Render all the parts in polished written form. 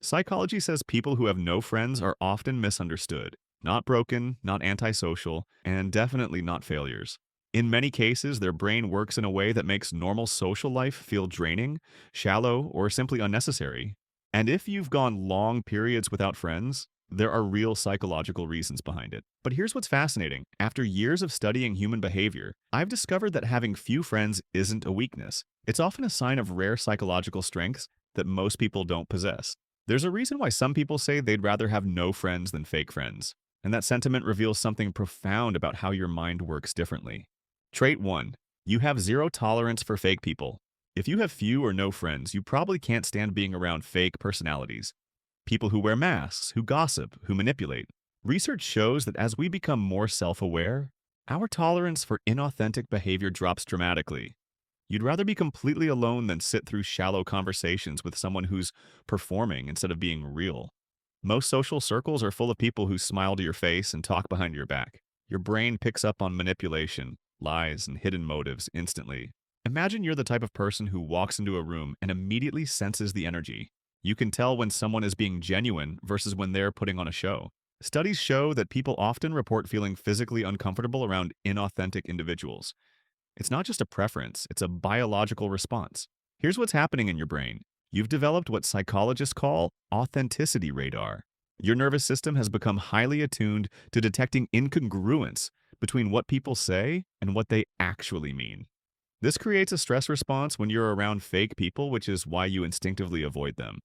Psychology says people who have no friends are often misunderstood, not broken, not antisocial, and definitely not failures. In many cases, their brain works in a way that makes normal social life feel draining, shallow, or simply unnecessary. And if you've gone long periods without friends, there are real psychological reasons behind it. But here's what's fascinating. After years of studying human behavior, I've discovered that having few friends isn't a weakness. It's often a sign of rare psychological strengths that most people don't possess. There's a reason why some people say they'd rather have no friends than fake friends, and that sentiment reveals something profound about how your mind works differently. Trait 1. You have zero tolerance for fake people. If you have few or no friends, you probably can't stand being around fake personalities. People who wear masks, who gossip, who manipulate. Research shows that as we become more self-aware, our tolerance for inauthentic behavior drops dramatically. You'd rather be completely alone than sit through shallow conversations with someone who's performing instead of being real. Most social circles are full of people who smile to your face and talk behind your back. Your brain picks up on manipulation, lies, and hidden motives instantly. Imagine you're the type of person who walks into a room and immediately senses the energy. You can tell when someone is being genuine versus when they're putting on a show. Studies show that people often report feeling physically uncomfortable around inauthentic individuals. It's not just a preference, it's a biological response. Here's what's happening in your brain. You've developed what psychologists call authenticity radar. Your nervous system has become highly attuned to detecting incongruence between what people say and what they actually mean. This creates a stress response when you're around fake people, which is why you instinctively avoid them.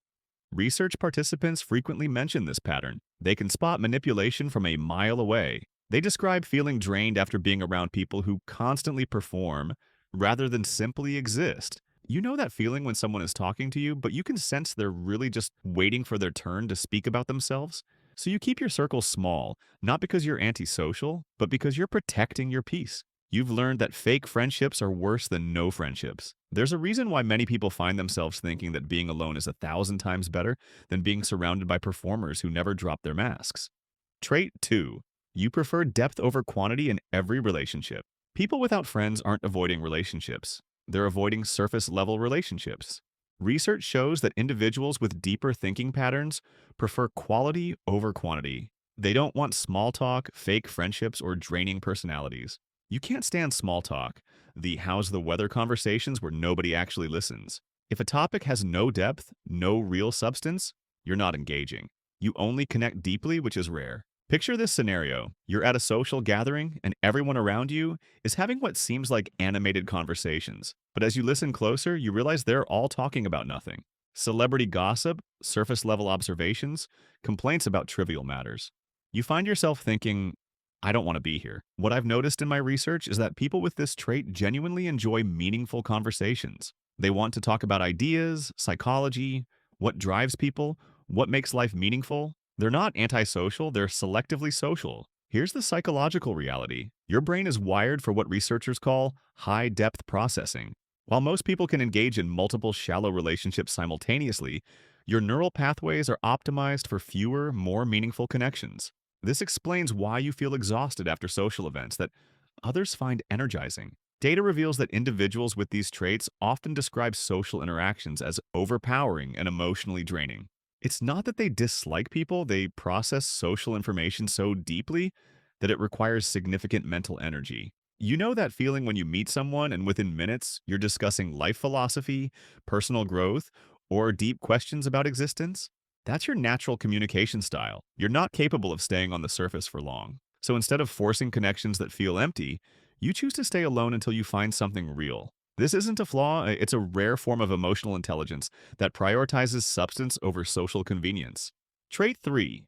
Research participants frequently mention this pattern. They can spot manipulation from a mile away. They describe feeling drained after being around people who constantly perform rather than simply exist. You know that feeling when someone is talking to you, but you can sense they're really just waiting for their turn to speak about themselves? So you keep your circle small, not because you're antisocial, but because you're protecting your peace. You've learned that fake friendships are worse than no friendships. There's a reason why many people find themselves thinking that being alone is 1,000 times better than being surrounded by performers who never drop their masks. Trait 2. You prefer depth over quantity in every relationship. People without friends aren't avoiding relationships. They're avoiding surface-level relationships. Research shows that individuals with deeper thinking patterns prefer quality over quantity. They don't want small talk, fake friendships, or draining personalities. You can't stand small talk, the how's the weather conversations where nobody actually listens. If a topic has no depth, no real substance, you're not engaging. You only connect deeply, which is rare. Picture this scenario. You're at a social gathering, and everyone around you is having what seems like animated conversations. But as you listen closer, you realize they're all talking about nothing. Celebrity gossip, surface-level observations, complaints about trivial matters. You find yourself thinking, I don't want to be here. What I've noticed in my research is that people with this trait genuinely enjoy meaningful conversations. They want to talk about ideas, psychology, what drives people, what makes life meaningful. They're not antisocial, they're selectively social. Here's the psychological reality. Your brain is wired for what researchers call high-depth processing. While most people can engage in multiple shallow relationships simultaneously, your neural pathways are optimized for fewer, more meaningful connections. This explains why you feel exhausted after social events that others find energizing. Data reveals that individuals with these traits often describe social interactions as overpowering and emotionally draining. It's not that they dislike people, they process social information so deeply that it requires significant mental energy. You know that feeling when you meet someone and within minutes you're discussing life philosophy, personal growth, or deep questions about existence? That's your natural communication style. You're not capable of staying on the surface for long. So instead of forcing connections that feel empty, you choose to stay alone until you find something real. This isn't a flaw, it's a rare form of emotional intelligence that prioritizes substance over social convenience. Trait 3.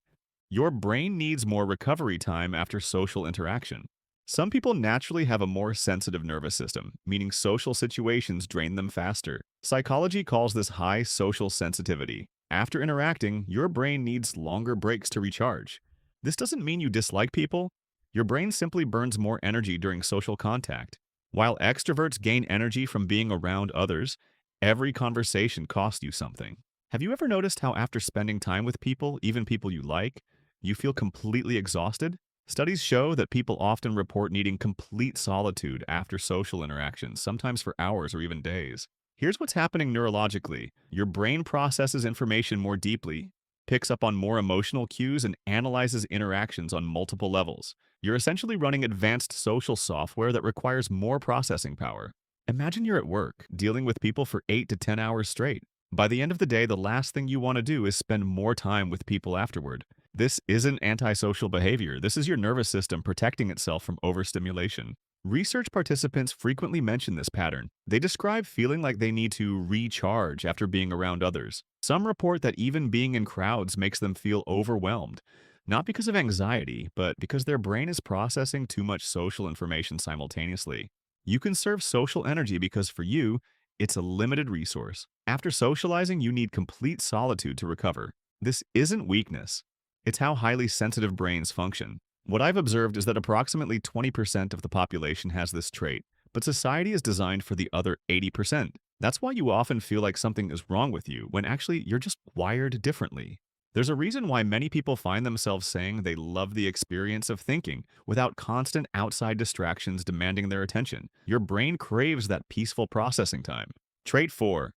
Your brain needs more recovery time after social interaction. Some people naturally have a more sensitive nervous system, meaning social situations drain them faster. Psychology calls this high social sensitivity. After interacting, your brain needs longer breaks to recharge. This doesn't mean you dislike people. Your brain simply burns more energy during social contact. While extroverts gain energy from being around others, every conversation costs you something. Have you ever noticed how after spending time with people, even people you like, you feel completely exhausted? Studies show that people often report needing complete solitude after social interactions, sometimes for hours or even days. Here's what's happening neurologically. Your brain processes information more deeply. picks up on more emotional cues, and analyzes interactions on multiple levels. You're essentially running advanced social software that requires more processing power. Imagine you're at work, dealing with people for 8 to 10 hours straight. By the end of the day, the last thing you want to do is spend more time with people afterward. This isn't antisocial behavior. This is your nervous system protecting itself from overstimulation. Research participants frequently mention this pattern. They describe feeling like they need to recharge after being around others. Some report that even being in crowds makes them feel overwhelmed, not because of anxiety, but because their brain is processing too much social information simultaneously. You conserve social energy because for you, it's a limited resource. After socializing, you need complete solitude to recover. This isn't weakness. It's how highly sensitive brains function. What I've observed is that approximately 20% of the population has this trait, but society is designed for the other 80%. That's why you often feel like something is wrong with you when actually you're just wired differently. There's a reason why many people find themselves saying they love the experience of thinking without constant outside distractions demanding their attention. Your brain craves that peaceful processing time. Trait 4.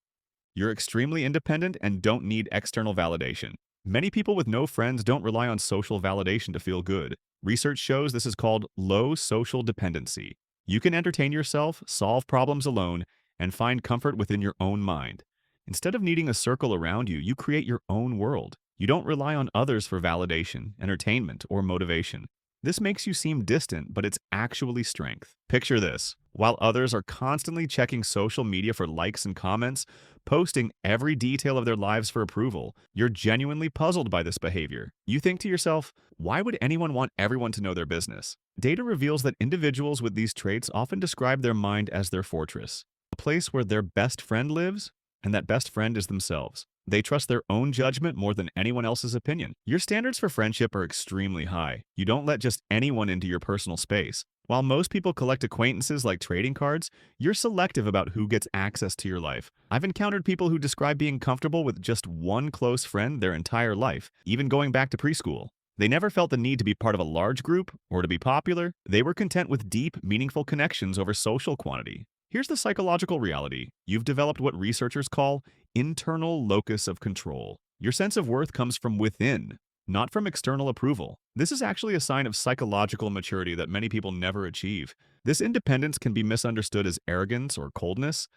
You're extremely independent and don't need external validation. Many people with no friends don't rely on social validation to feel good. Research shows this is called low social dependency. You can entertain yourself, solve problems alone, and find comfort within your own mind. Instead of needing a circle around you, you create your own world. You don't rely on others for validation, entertainment, or motivation. This makes you seem distant, but it's actually strength. Picture this. While others are constantly checking social media for likes and comments, posting every detail of their lives for approval, you're genuinely puzzled by this behavior. You think to yourself, why would anyone want everyone to know their business? Data reveals that individuals with these traits often describe their mind as their fortress, a place where their best friend lives, and that best friend is themselves. They trust their own judgment more than anyone else's opinion. Your standards for friendship are extremely high. You don't let just anyone into your personal space. While most people collect acquaintances like trading cards, you're selective about who gets access to your life. I've encountered people who describe being comfortable with just one close friend their entire life, even going back to preschool. They never felt the need to be part of a large group or to be popular. They were content with deep, meaningful connections over social quantity. Here's the psychological reality. You've developed what researchers call internal locus of control. Your sense of worth comes from within, not from external approval. This is actually a sign of psychological maturity that many people never achieve. This independence can be misunderstood as arrogance or coldness,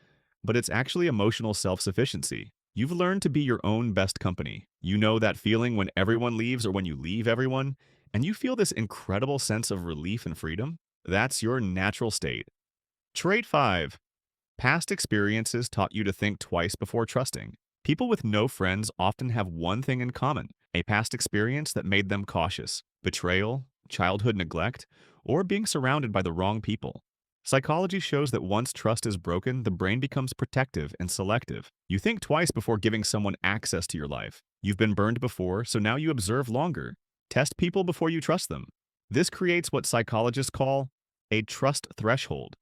but it's actually emotional self-sufficiency. You've learned to be your own best company. You know that feeling when everyone leaves or when you leave everyone, and you feel this incredible sense of relief and freedom. That's your natural state. Trait 5. Past experiences taught you to think twice before trusting. People with no friends often have one thing in common, a past experience that made them cautious: betrayal, childhood neglect, or being surrounded by the wrong people. Psychology shows that once trust is broken, the brain becomes protective and selective. You think twice before giving someone access to your life. You've been burned before, so now you observe longer. Test people before you trust them. This creates what psychologists call a trust threshold,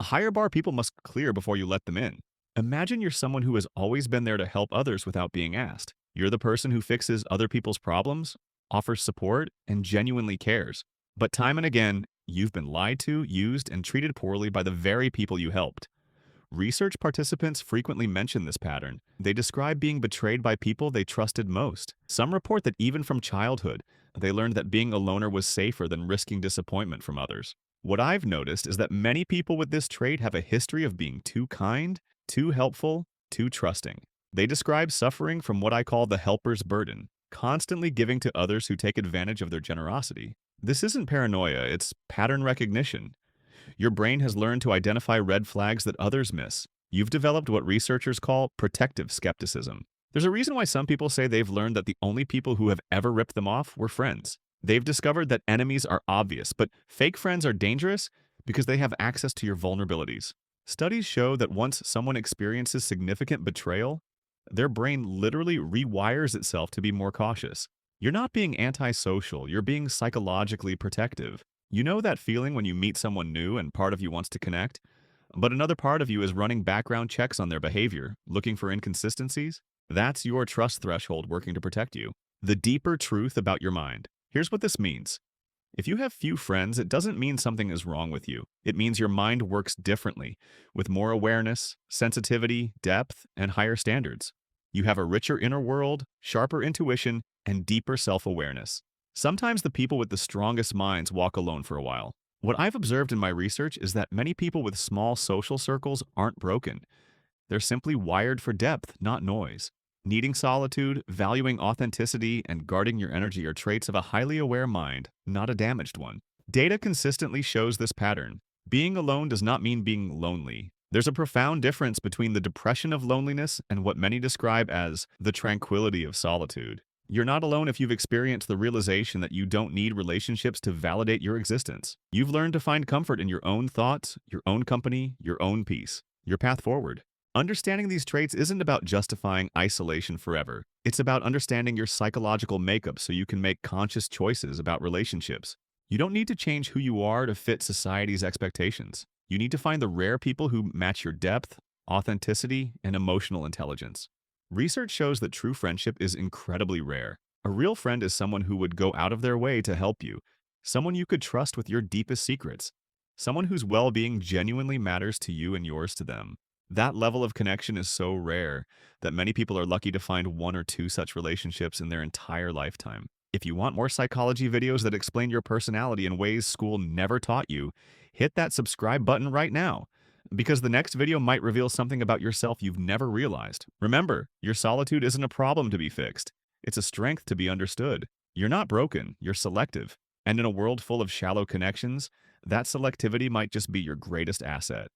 a higher bar people must clear before you let them in. Imagine you're someone who has always been there to help others without being asked. You're the person who fixes other people's problems, offers support, and genuinely cares. But time and again, you've been lied to, used, and treated poorly by the very people you helped. Research participants frequently mention this pattern. They describe being betrayed by people they trusted most. Some report that even from childhood, they learned that being a loner was safer than risking disappointment from others. What I've noticed is that many people with this trait have a history of being too kind, too helpful, too trusting. They describe suffering from what I call the helper's burden, constantly giving to others who take advantage of their generosity. This isn't paranoia, it's pattern recognition. Your brain has learned to identify red flags that others miss. You've developed what researchers call protective skepticism. There's a reason why some people say they've learned that the only people who have ever ripped them off were friends. They've discovered that enemies are obvious, but fake friends are dangerous because they have access to your vulnerabilities. Studies show that once someone experiences significant betrayal, their brain literally rewires itself to be more cautious. You're not being antisocial, you're being psychologically protective. You know that feeling when you meet someone new and part of you wants to connect, but another part of you is running background checks on their behavior, looking for inconsistencies? That's your trust threshold working to protect you. The deeper truth about your mind. Here's what this means. If you have few friends, it doesn't mean something is wrong with you. It means your mind works differently, with more awareness, sensitivity, depth, and higher standards. You have a richer inner world, sharper intuition, and deeper self-awareness. Sometimes the people with the strongest minds walk alone for a while. What I've observed in my research is that many people with small social circles aren't broken. They're simply wired for depth, not noise. Needing solitude, valuing authenticity, and guarding your energy are traits of a highly aware mind, not a damaged one. Data consistently shows this pattern. Being alone does not mean being lonely. There's a profound difference between the depression of loneliness and what many describe as the tranquility of solitude. You're not alone if you've experienced the realization that you don't need relationships to validate your existence. You've learned to find comfort in your own thoughts, your own company, your own peace, your path forward. Understanding these traits isn't about justifying isolation forever. It's about understanding your psychological makeup so you can make conscious choices about relationships. You don't need to change who you are to fit society's expectations. You need to find the rare people who match your depth, authenticity, and emotional intelligence. Research shows that true friendship is incredibly rare. A real friend is someone who would go out of their way to help you, someone you could trust with your deepest secrets, someone whose well-being genuinely matters to you and yours to them. That level of connection is so rare that many people are lucky to find one or two such relationships in their entire lifetime. If you want more psychology videos that explain your personality in ways school never taught you, hit that subscribe button right now, because the next video might reveal something about yourself you've never realized. Remember, your solitude isn't a problem to be fixed. It's a strength to be understood. You're not broken, you're selective. And in a world full of shallow connections, that selectivity might just be your greatest asset.